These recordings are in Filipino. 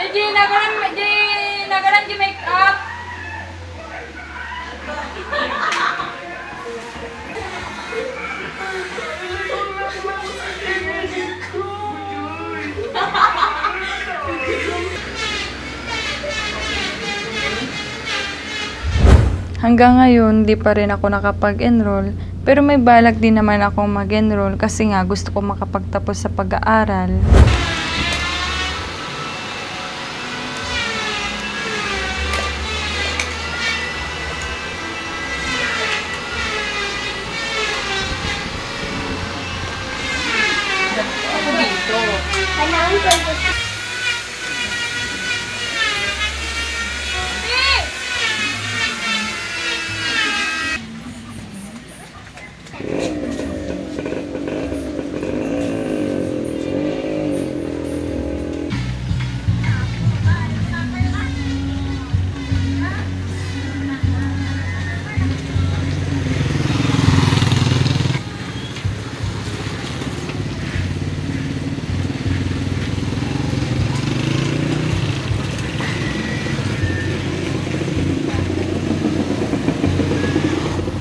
Di nagaran di make up. Hanggang ngayon, di pa rin ako nakapag-enroll, pero may balak din naman akong mag-enroll kasi nga gusto ko makapagtapos sa pag-aaral. Ako dito. Kailangan ko ito.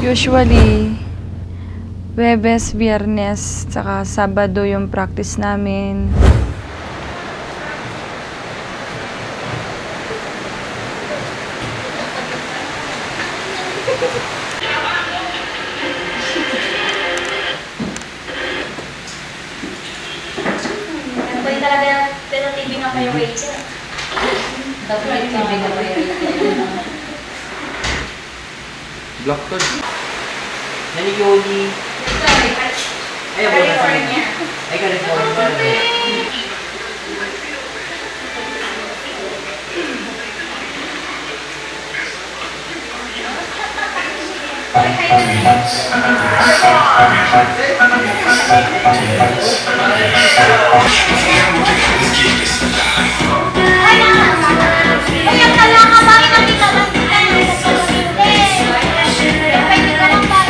Usually, Webes, Biyernes, saka Sabado yung practice namin. Pwede talaga pero TV nga kayo waiter. Dapat yung TV na kayo. Black card. Nani Yoli. Ayaw mo na sa mga. Ay, California. Kaya pala ka ba nakita lang kita ng pagkakalinde? Pwede ka lang ba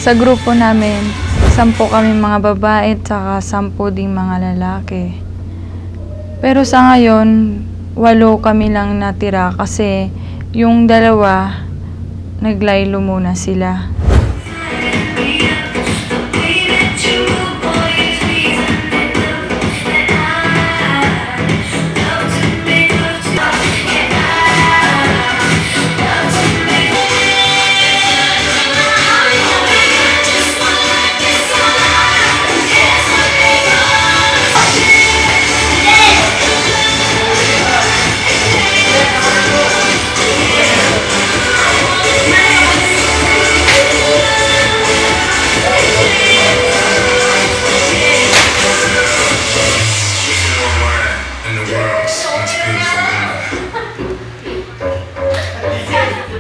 Sa grupo namin, 10 kami mga babae at saka 10 ding mga lalaki. Pero sa ngayon, 8 kami lang natira kasi yung 2, naglaylo muna sila.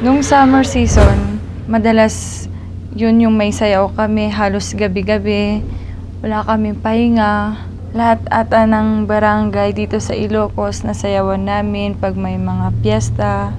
Nung summer season, madalas yun yung may sayaw kami halos gabi-gabi. Wala kaming pahinga. Lahat ata ng barangay dito sa Ilocos na sayawan namin pag may mga piyesta.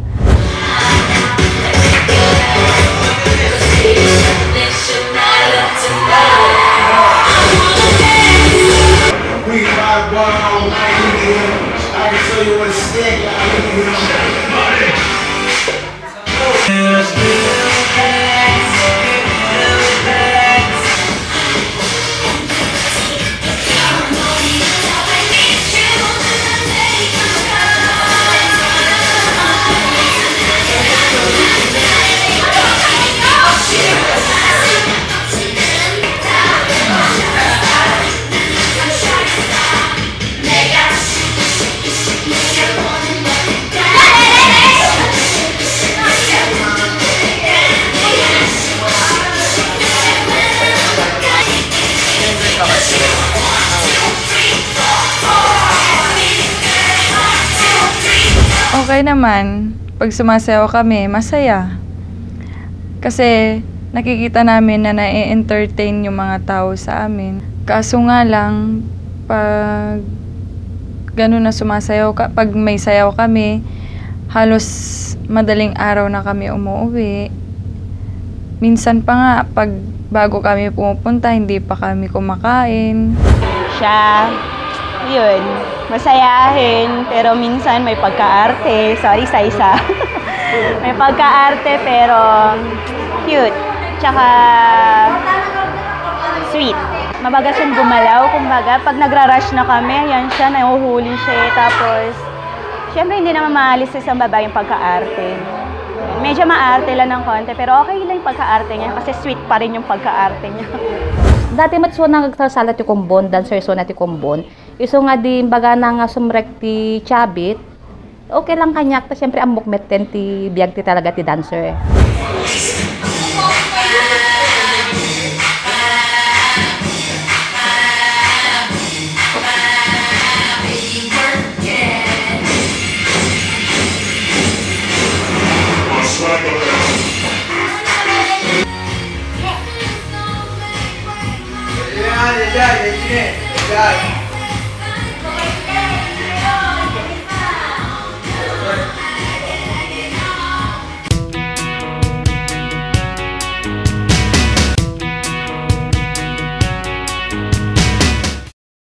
Okay naman, pag sumasayaw kami, masaya. Kasi nakikita namin na na-entertain yung mga tao sa amin. Kaso nga lang, pag gano'n na sumasayaw, pag may sayaw kami, halos madaling araw na kami umuwi. Minsan pa nga, pag bago kami pumupunta, hindi pa kami kumakain. Siya, yun, masayahin, pero minsan may pagkaarte. Sorry, Saisa. May pagkaarte, pero cute. Tsaka sweet. Mabagas siyang gumalaw, kumbaga. Pag nagra-rush na kami, yan siya, nahuhuli siya. Tapos, syempre hindi naman maalis sa isang babae yung pagkaarte. Medyo maarte lang ng konti, pero okay lang yung pagkaarte niya kasi sweet pa rin yung pagkaarte niya. Dati matso na nagsasalat ti kumbon, dancer so na ti kumbon. Iso nga di baga na nga sumrek ti chabit, okay lang kanyak, ta siyempre ang mukmeten ti biyag ti talaga ti dancer. Yeah,